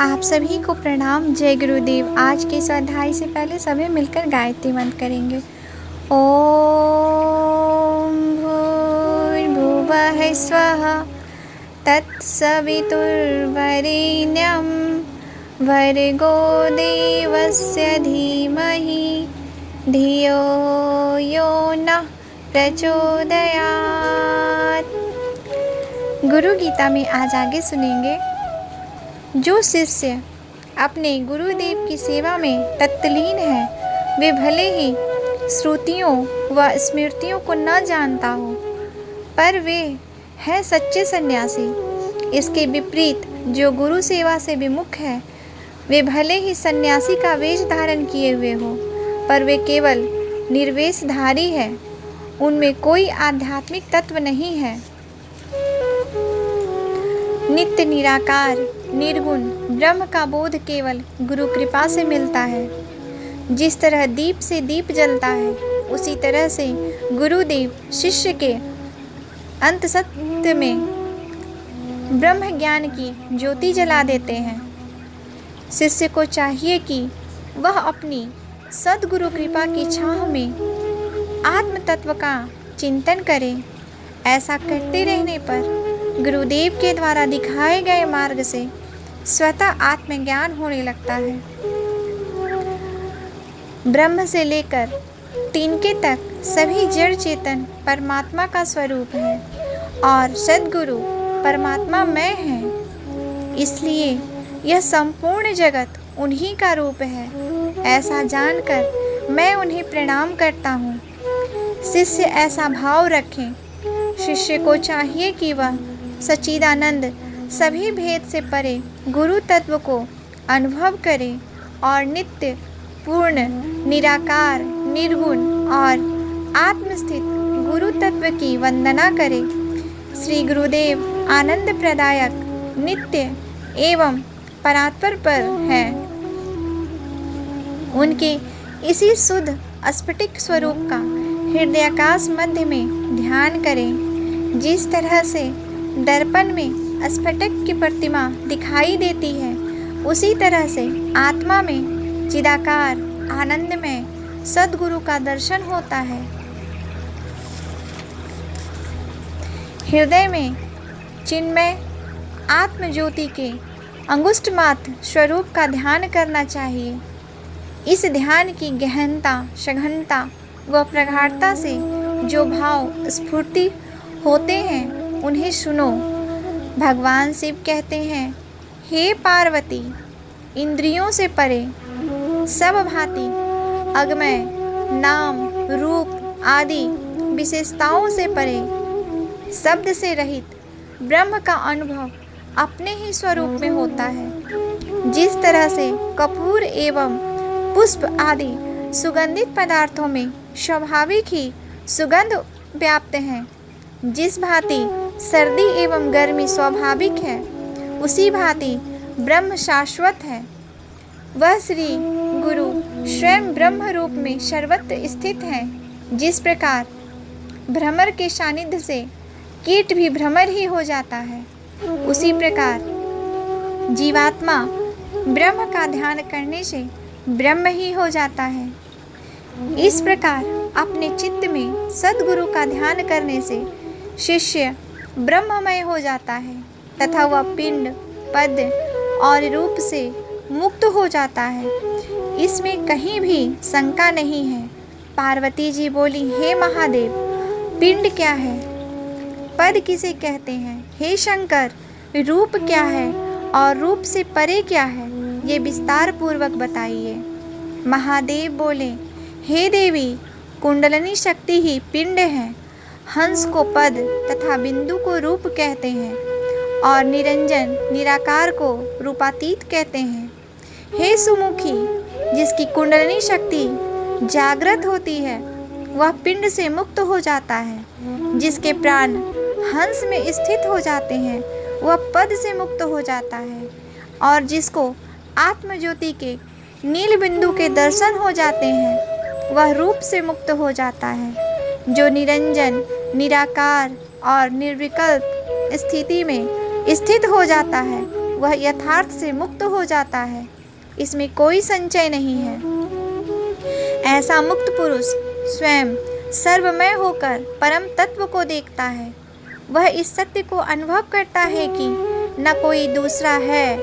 आप सभी को प्रणाम। जय गुरुदेव। आज के इस अध्याय से पहले सभी मिलकर गायत्री मंत्र करेंगे। ओम भूर्भुवः स्वः तत्सवितुर्वरेण्यं भर्गो देवस्य धीमहि धियो यो नः प्रचोदयात्। गुरु गीता में आज आगे सुनेंगे। जो शिष्य अपने गुरुदेव की सेवा में तत्लीन है, वे भले ही श्रुतियों व स्मृतियों को न जानता हो, पर वे है सच्चे सन्यासी। इसके विपरीत जो गुरु सेवा से विमुख है, वे भले ही सन्यासी का वेश धारण किए हुए हो, पर वे केवल निर्वेशधारी है। उनमें कोई आध्यात्मिक तत्व नहीं है। नित्य निराकार निर्गुण ब्रह्म का बोध केवल गुरु कृपा से मिलता है। जिस तरह दीप से दीप जलता है, उसी तरह से गुरुदेव शिष्य के अंतसत्य में ब्रह्म ज्ञान की ज्योति जला देते हैं। शिष्य को चाहिए कि वह अपनी सद्गुरु कृपा की छाह में आत्म तत्व का चिंतन करे। ऐसा करते रहने पर गुरुदेव के द्वारा दिखाए गए मार्ग से स्वतः आत्मज्ञान होने लगता है। ब्रह्म से लेकर तिनके तक सभी जड़ चेतन परमात्मा का स्वरूप है और सद्गुरु परमात्मा मैं है। इसलिए यह संपूर्ण जगत उन्हीं का रूप है। ऐसा जानकर मैं उन्हें प्रणाम करता हूँ। शिष्य ऐसा भाव रखें। शिष्य को चाहिए कि वह सच्चिदानंद सभी भेद से परे गुरु तत्व को अनुभव करे और नित्य पूर्ण निराकार निर्गुण और आत्मस्थित गुरु तत्व की वंदना करे। श्री गुरुदेव आनंद प्रदायक नित्य एवं परात्पर पर है। उनके इसी शुद्ध स्फटिक स्वरूप का हृदयाकाश मध्य में ध्यान करें। जिस तरह से दर्पण में स्फटिक की प्रतिमा दिखाई देती है, उसी तरह से आत्मा में चिदाकार आनंद में सद्गुरु का दर्शन होता है। हृदय में चिन्मय आत्म ज्योति के अंगुष्ठ मात्र स्वरूप का ध्यान करना चाहिए। इस ध्यान की गहनता, सघनता व प्रगाढ़ता से जो भाव स्फूर्ति होते हैं, उन्हें सुनो। भगवान शिव कहते हैं, हे पार्वती, इंद्रियों से परे सब भांति अगमय नाम रूप आदि विशेषताओं से परे शब्द से रहित ब्रह्म का अनुभव अपने ही स्वरूप में होता है। जिस तरह से कपूर एवं पुष्प आदि सुगंधित पदार्थों में स्वाभाविक ही सुगंध व्याप्त है, जिस भांति सर्दी एवं गर्मी स्वाभाविक है, उसी भांति ब्रह्म शाश्वत है। वह श्री गुरु स्वयं ब्रह्म रूप में सर्वत्र स्थित है। जिस प्रकार भ्रमर के सानिध्य से कीट भी भ्रमर ही हो जाता है, उसी प्रकार जीवात्मा ब्रह्म का ध्यान करने से ब्रह्म ही हो जाता है। इस प्रकार अपने चित्त में सद्गुरु का ध्यान करने से शिष्य ब्रह्ममय हो जाता है तथा वह पिंड पद और रूप से मुक्त हो जाता है। इसमें कहीं भी शंका नहीं है। पार्वती जी बोली, हे महादेव, पिंड क्या है, पद किसे कहते हैं, हे शंकर, रूप क्या है और रूप से परे क्या है, ये विस्तार पूर्वक बताइए। महादेव बोले, हे देवी, कुंडलिनी शक्ति ही पिंड है। हंस को पद तथा बिंदु को रूप कहते हैं और निरंजन निराकार को रूपातीत कहते हैं। हे सुमुखी, जिसकी कुंडलिनी शक्ति जागृत होती है, वह पिंड से मुक्त हो जाता है। जिसके प्राण हंस में स्थित हो जाते हैं, वह पद से मुक्त हो जाता है। और जिसको आत्मज्योति के नील बिंदु के दर्शन हो जाते हैं, वह रूप से मुक्त हो जाता है। जो निरंजन निराकार और निर्विकल्प स्थिति में स्थित हो जाता है, वह यथार्थ से मुक्त हो जाता है। इसमें कोई संचय नहीं है। ऐसा मुक्त पुरुष स्वयं सर्वमय होकर परम तत्व को देखता है। वह इस सत्य को अनुभव करता है कि न कोई दूसरा है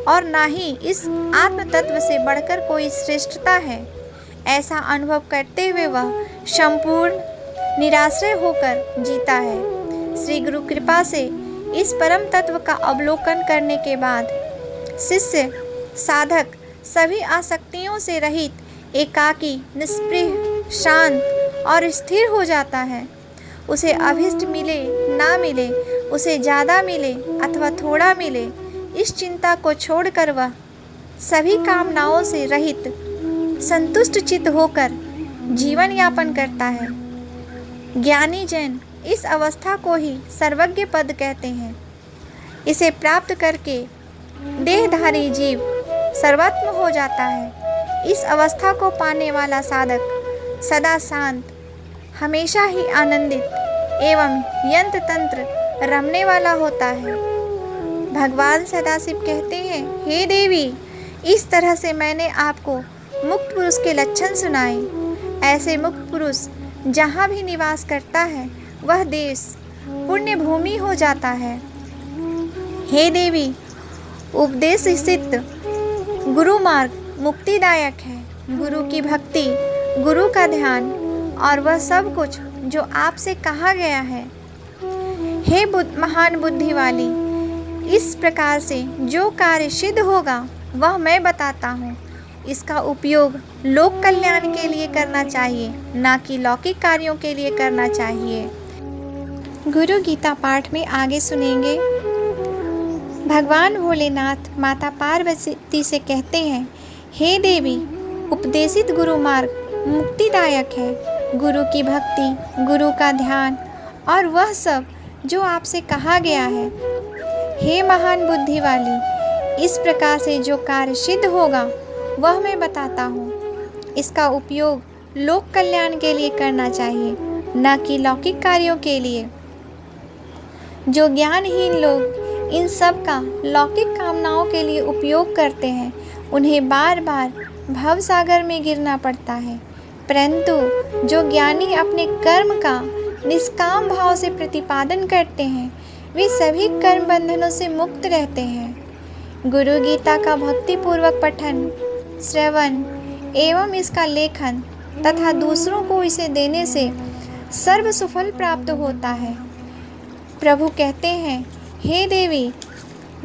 और न ही इस आत्म तत्व से बढ़कर कोई श्रेष्ठता है। ऐसा अनुभव करते हुए वह संपूर्ण निराश्रय होकर जीता है। श्री गुरु कृपा से इस परम तत्व का अवलोकन करने के बाद शिष्य साधक सभी आसक्तियों से रहित, एकाकी, निष्पृह, शांत और स्थिर हो जाता है। उसे अभिष्ट मिले ना मिले, उसे ज़्यादा मिले अथवा थोड़ा मिले, इस चिंता को छोड़कर वह सभी कामनाओं से रहित संतुष्ट चित्त होकर जीवन यापन करता है। ज्ञानी जन इस अवस्था को ही सर्वज्ञ पद कहते हैं। इसे प्राप्त करके देहधारी जीव सर्वात्म हो जाता है। इस अवस्था को पाने वाला साधक सदा शांत, हमेशा ही आनंदित एवं यंत्र तंत्र रमने वाला होता है। भगवान सदाशिव कहते हैं, हे देवी, इस तरह से मैंने आपको मुक्त पुरुष के लक्षण सुनाए। ऐसे मुक्त पुरुष जहाँ भी निवास करता है वह देश पुण्य भूमि हो जाता है। हे देवी, उपदेश स्थित गुरु मार्ग मुक्तिदायक है। गुरु की भक्ति, गुरु का ध्यान और वह सब कुछ जो आपसे कहा गया है। हे महान बुद्धि वाली, इस प्रकार से जो कार्य सिद्ध होगा वह मैं बताता हूँ। इसका उपयोग लोक कल्याण के लिए करना चाहिए, ना कि लौकिक कार्यों के लिए करना चाहिए। गुरु गीता पाठ में आगे सुनेंगे। भगवान भोलेनाथ माता पार्वती से कहते हैं, हे देवी, उपदेशित गुरु मार्ग मुक्तिदायक है। गुरु की भक्ति, गुरु का ध्यान और वह सब जो आपसे कहा गया है। हे महान बुद्धि वाली, इस प्रकार से जो कार्य सिद्ध होगा वह मैं बताता हूँ। इसका उपयोग लोक कल्याण के लिए करना चाहिए, न कि लौकिक कार्यों के लिए। जो ज्ञानहीन लोग इन सब का लौकिक कामनाओं के लिए उपयोग करते हैं, उन्हें बार बार भव सागर में गिरना पड़ता है। परंतु जो ज्ञानी अपने कर्म का निष्काम भाव से प्रतिपादन करते हैं, वे सभी कर्म बंधनों से मुक्त रहते हैं। गुरु गीता का भक्तिपूर्वक पठन, श्रवण एवं इसका लेखन तथा दूसरों को इसे देने से सर्व सुफल प्राप्त होता है। प्रभु कहते हैं, हे देवी,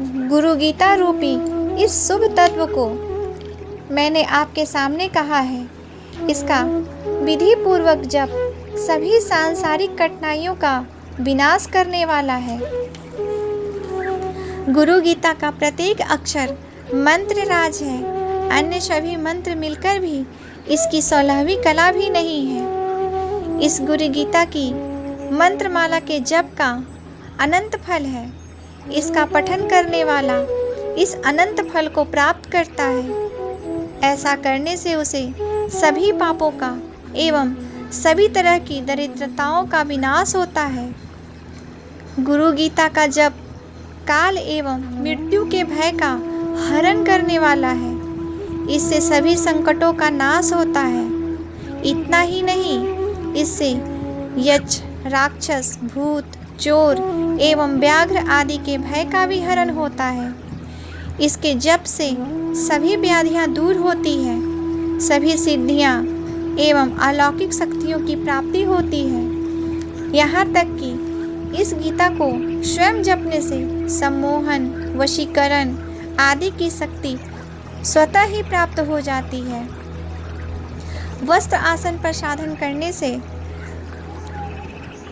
गुरु गीता रूपी इस शुभ तत्व को मैंने आपके सामने कहा है। इसका विधि पूर्वक जप सभी सांसारिक कठिनाइयों का विनाश करने वाला है। गुरु गीता का प्रत्येक अक्षर मंत्र राज है। अन्य सभी मंत्र मिलकर भी इसकी 16वीं कला भी नहीं है। इस गुरु गीता की मंत्रमाला के जप का अनंत फल है। इसका पठन करने वाला इस अनंत फल को प्राप्त करता है। ऐसा करने से उसे सभी पापों का एवं सभी तरह की दरिद्रताओं का विनाश होता है। गुरु गीता का जप काल एवं मृत्यु के भय का हरण करने वाला है। इससे सभी संकटों का नाश होता है। इतना ही नहीं, इससे यक्ष, राक्षस, भूत, चोर एवं व्याघ्र आदि के भय का भी हरण होता है। इसके जप से सभी व्याधियां दूर होती है, सभी सिद्धियां एवं अलौकिक शक्तियों की प्राप्ति होती है। यहाँ तक कि इस गीता को स्वयं जपने से सम्मोहन, वशीकरण आदि की शक्ति स्वतः ही प्राप्त हो जाती है। वस्त्र आसन पर साधन करने से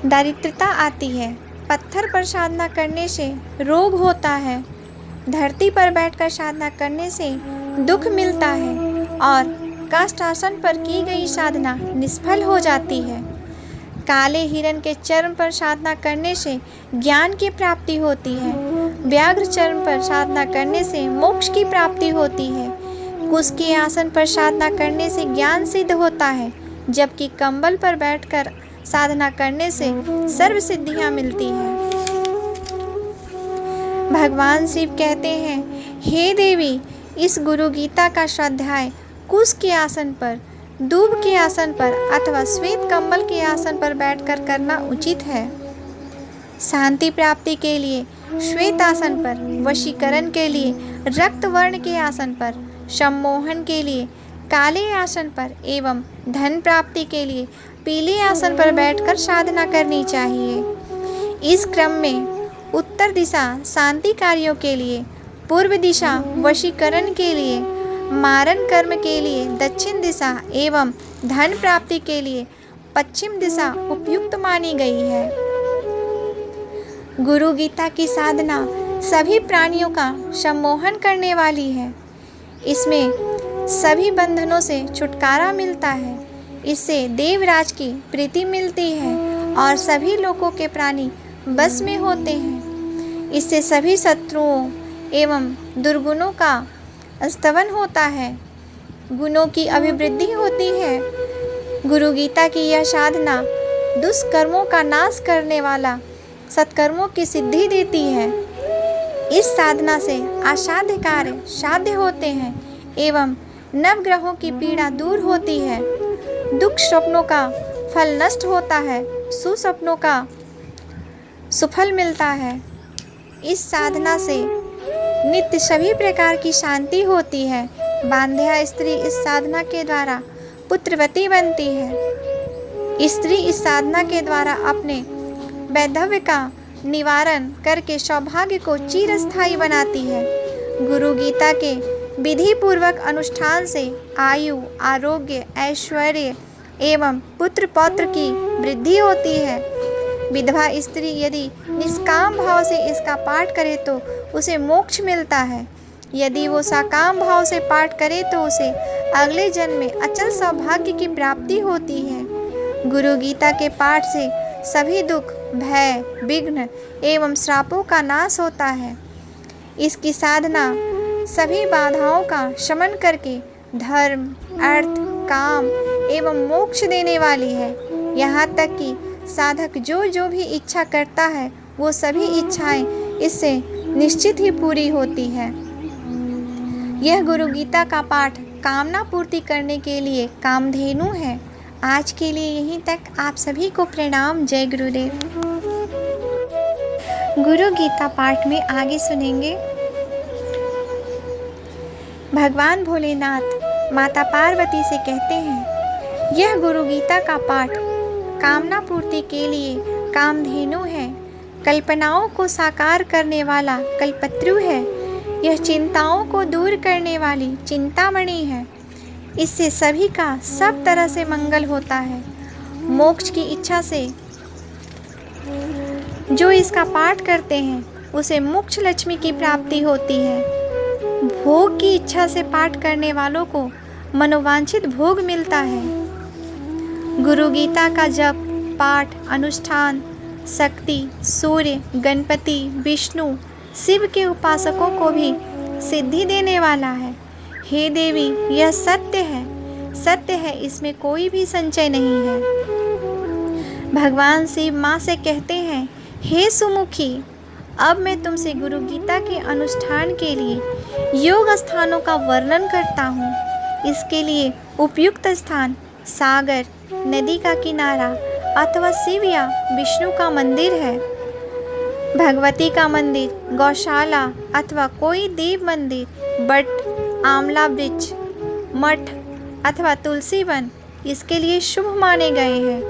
दारिद्रता आती है। पत्थर पर साधना करने से रोग होता है। धरती पर बैठकर साधना करने से दुख मिलता है और काष्ठासन पर की गई साधना निष्फल हो जाती है। काले हिरण के चर्म पर साधना करने से ज्ञान की प्राप्ति होती है। व्याघ्र चर्म पर साधना करने से मोक्ष की प्राप्ति होती है। कुश के आसन पर साधना करने से ज्ञान सिद्ध होता है, जबकि कंबल पर बैठकर साधना करने से सर्व सिद्धियां मिलती हैं। भगवान शिव कहते हैं, हे देवी, इस गुरु गीता का स्वाध्याय कुश के आसन पर, दूब के आसन पर अथवा श्वेत कमल के आसन पर बैठकर करना उचित है। शांति प्राप्ति के लिए श्वेत आसन पर, वशीकरण के लिए रक्त वर्ण के आसन पर, सम्मोहन के लिए काले आसन पर एवं धन प्राप्ति के लिए पीले आसन पर बैठकर साधना करनी चाहिए। इस क्रम में उत्तर दिशा शांति कार्यों के लिए, पूर्व दिशा वशीकरण के लिए, मारण कर्म के लिए दक्षिण दिशा एवं धन प्राप्ति के लिए पश्चिम दिशा उपयुक्त मानी गई है। गुरु गीता की साधना सभी प्राणियों का सम्मोहन करने वाली है। इसमें सभी बंधनों से छुटकारा मिलता है। इससे देवराज की प्रीति मिलती है और सभी लोगों के प्राणी बस में होते हैं। इससे सभी शत्रुओं एवं दुर्गुणों का स्तवन होता है, गुणों की अभिवृद्धि होती है। गुरु गीता की यह साधना दुष्कर्मों का नाश करने वाला सत्कर्मों की सिद्धि देती है। इस साधना से असाध्य कार्य साध्य होते हैं एवं नवग्रहों की पीड़ा दूर होती है। दुख स्वप्नों का फल नष्ट होता है, सुस्वप्नों का सुफल मिलता है। इस साधना से नित्य सभी प्रकार की शांति होती है। बांध्या स्त्री इस साधना के द्वारा पुत्रवती बनती है। स्त्री इस साधना के द्वारा अपने वैधव्य का निवारण करके सौभाग्य को चिरस्थायी बनाती है। गुरु गीता के विधि पूर्वक अनुष्ठान से आयु, आरोग्य, ऐश्वर्य एवं पुत्र पौत्र की वृद्धि होती है। विधवा स्त्री यदि निष्काम भाव से इसका पाठ करे तो उसे मोक्ष मिलता है। यदि वो सकाम भाव से पाठ करे तो उसे अगले जन्म में अचल सौभाग्य की प्राप्ति होती है। गुरु गीता के पाठ से सभी दुख, भय, विघ्न एवं श्रापों का नाश होता है। इसकी साधना सभी बाधाओं का शमन करके धर्म, अर्थ, काम एवं मोक्ष देने वाली है। यहाँ तक कि साधक जो भी इच्छा करता है वो सभी इच्छाएं इससे निश्चित ही पूरी होती है। यह गुरु गीता का पाठ कामना पूर्ति करने के लिए कामधेनु है। आज के लिए यहीं तक। आप सभी को प्रणाम। जय गुरुदेव। गुरु गीता पाठ में आगे सुनेंगे। भगवान भोलेनाथ माता पार्वती से कहते हैं, यह गुरु गीता का पाठ कामना पूर्ति के लिए कामधेनु है, कल्पनाओं को साकार करने वाला कल्पत्रु है। यह चिंताओं को दूर करने वाली चिंतामणि है। इससे सभी का सब तरह से मंगल होता है। मोक्ष की इच्छा से जो इसका पाठ करते हैं उसे मोक्ष लक्ष्मी की प्राप्ति होती है। भोग की इच्छा से पाठ करने वालों को मनोवांछित भोग मिलता है। गुरु गीता का जप, पाठ, अनुष्ठान शक्ति, सूर्य, गणपति, विष्णु, शिव के उपासकों को भी सिद्धि देने वाला है। हे देवी, यह सत्य है, सत्य है, इसमें कोई भी संशय नहीं है। भगवान शिव माँ से कहते हैं, हे सुमुखी, अब मैं तुमसे गुरु गीता के अनुष्ठान के लिए योग स्थानों का वर्णन करता हूँ। इसके लिए उपयुक्त स्थान सागर, नदी का किनारा अथवा शिव या विष्णु का मंदिर है, भगवती का मंदिर, गौशाला अथवा कोई देव मंदिर, बट, आंवला वृक्ष, मठ अथवा तुलसी वन इसके लिए शुभ माने गए हैं।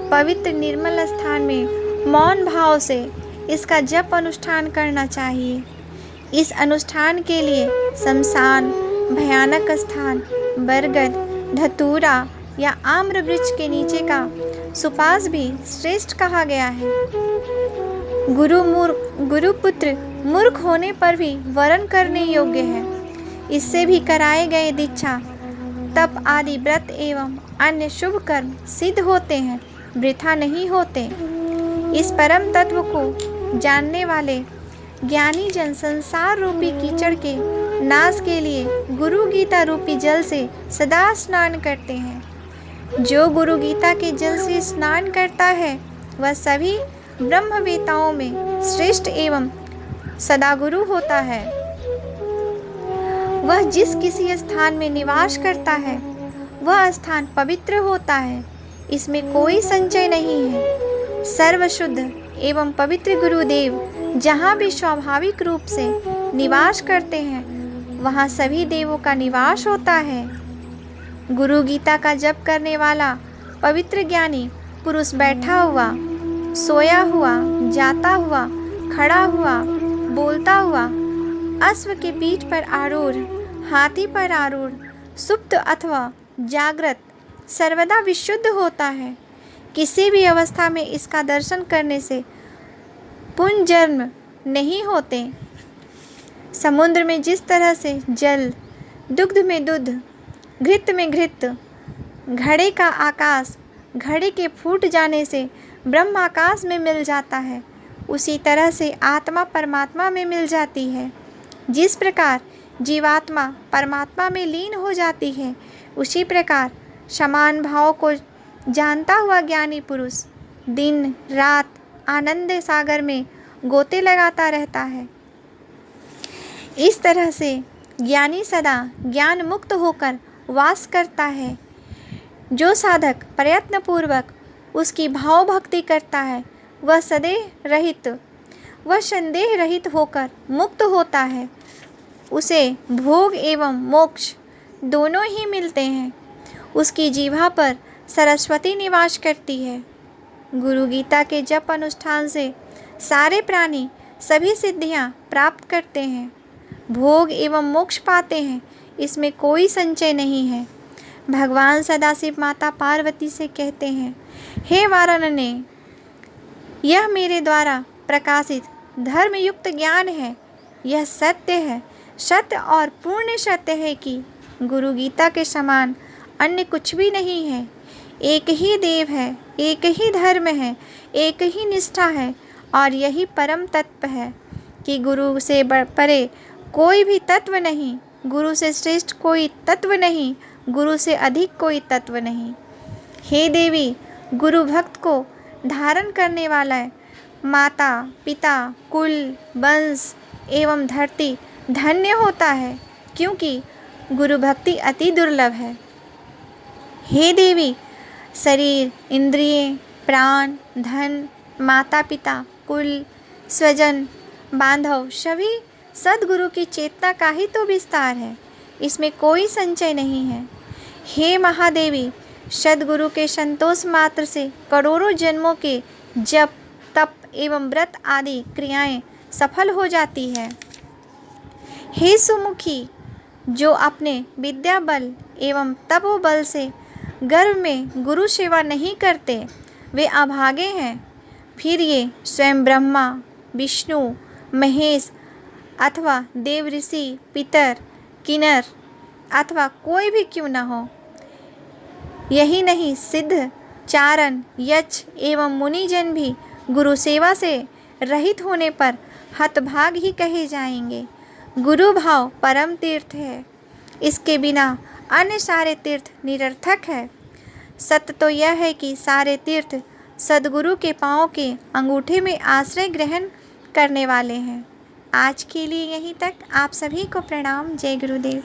पवित्र निर्मल स्थान में मौन भाव से इसका जप अनुष्ठान करना चाहिए। इस अनुष्ठान के लिए शमशान, भयानक स्थान, बरगद, धतूरा या आम्र वृक्ष के नीचे का सुपास भी श्रेष्ठ कहा गया है। गुरुपुत्र मूर्ख होने पर भी वरण करने योग्य है। इससे भी कराए गए दीक्षा, तप आदि व्रत एवं अन्य शुभ कर्म सिद्ध होते हैं, वृथा नहीं होते। इस परम तत्व को जानने वाले ज्ञानी जन संसार रूपी कीचड़ के नाश के लिए गुरु गीता रूपी जल से सदा स्नान करते हैं। जो गुरु गीता के जल से स्नान करता है वह सभी ब्रह्मवेताओं में श्रेष्ठ एवं सदा गुरु होता है। वह जिस किसी स्थान में निवास करता है वह स्थान पवित्र होता है, इसमें कोई संचय नहीं है। सर्वशुद्ध एवं पवित्र गुरुदेव जहाँ भी स्वाभाविक रूप से निवास करते हैं वहाँ सभी देवों का निवास होता है। गुरु गीता का जप करने वाला पवित्र ज्ञानी पुरुष बैठा हुआ, सोया हुआ, जाता हुआ, खड़ा हुआ, बोलता हुआ, अश्व के पीठ पर आरूढ़, हाथी पर आरूढ़, सुप्त अथवा जागृत सर्वदा विशुद्ध होता है। किसी भी अवस्था में इसका दर्शन करने से पुनर्जन्म नहीं होते। समुद्र में जिस तरह से जल, दुग्ध में दूध, घृत में घृत, घड़े का आकाश घड़े के फूट जाने से ब्रह्म आकाश में मिल जाता है, उसी तरह से आत्मा परमात्मा में मिल जाती है। जिस प्रकार जीवात्मा परमात्मा में लीन हो जाती है, उसी प्रकार समान भाव को जानता हुआ ज्ञानी पुरुष दिन रात आनंद सागर में गोते लगाता रहता है। इस तरह से ज्ञानी सदा ज्ञान मुक्त होकर वास करता है। जो साधक प्रयत्न पूर्वक उसकी भाव भक्ति करता है वह संदेह रहित होकर मुक्त होता है। उसे भोग एवं मोक्ष दोनों ही मिलते हैं। उसकी जीवा पर सरस्वती निवास करती है। गुरु गीता के जप अनुष्ठान से सारे प्राणी सभी सिद्धियां प्राप्त करते हैं, भोग एवं मोक्ष पाते हैं, इसमें कोई संचय नहीं है। भगवान सदाशिव माता पार्वती से कहते हैं, हे वाराणने, यह मेरे द्वारा प्रकाशित धर्मयुक्त ज्ञान है। यह सत्य है, सत्य और पूर्ण सत्य है कि गुरु गीता के समान अन्य कुछ भी नहीं है। एक ही देव है, एक ही धर्म है, एक ही निष्ठा है और यही परम तत्व है कि गुरु से परे कोई भी तत्व नहीं, गुरु से श्रेष्ठ कोई तत्व नहीं, गुरु से अधिक कोई तत्व नहीं। हे देवी, गुरु भक्त को धारण करने वाला है। माता पिता कुल वंश एवं धरती धन्य होता है, क्योंकि गुरु भक्ति अति दुर्लभ है। हे देवी, शरीर, इंद्रिय, प्राण, धन, माता पिता, कुल, स्वजन, बांधव सभी सद्गुरु की चेतना का ही तो विस्तार है, इसमें कोई संचय नहीं है। हे महादेवी, सद्गुरु के संतोष मात्र से करोड़ों जन्मों के जप तप एवं व्रत आदि क्रियाएं सफल हो जाती है। हे सुमुखी, जो अपने विद्या बल एवं तपोबल से गर्भ में गुरु सेवा नहीं करते वे अभागे हैं। फिर ये स्वयं ब्रह्मा, विष्णु, महेश अथवा देव ऋषि, पितर, किन्नर अथवा कोई भी क्यों न हो, यही नहीं सिद्ध, चारण, यक्ष एवं मुनिजन भी गुरु सेवा से रहित होने पर हतभाग ही कहे जाएंगे। गुरु भाव परम तीर्थ है, इसके बिना अन्य सारे तीर्थ निरर्थक है। सत्य तो यह है कि सारे तीर्थ सद्गुरु के पांव के अंगूठे में आश्रय ग्रहण करने वाले हैं। आज के लिए यहीं तक। आप सभी को प्रणाम। जय गुरुदेव।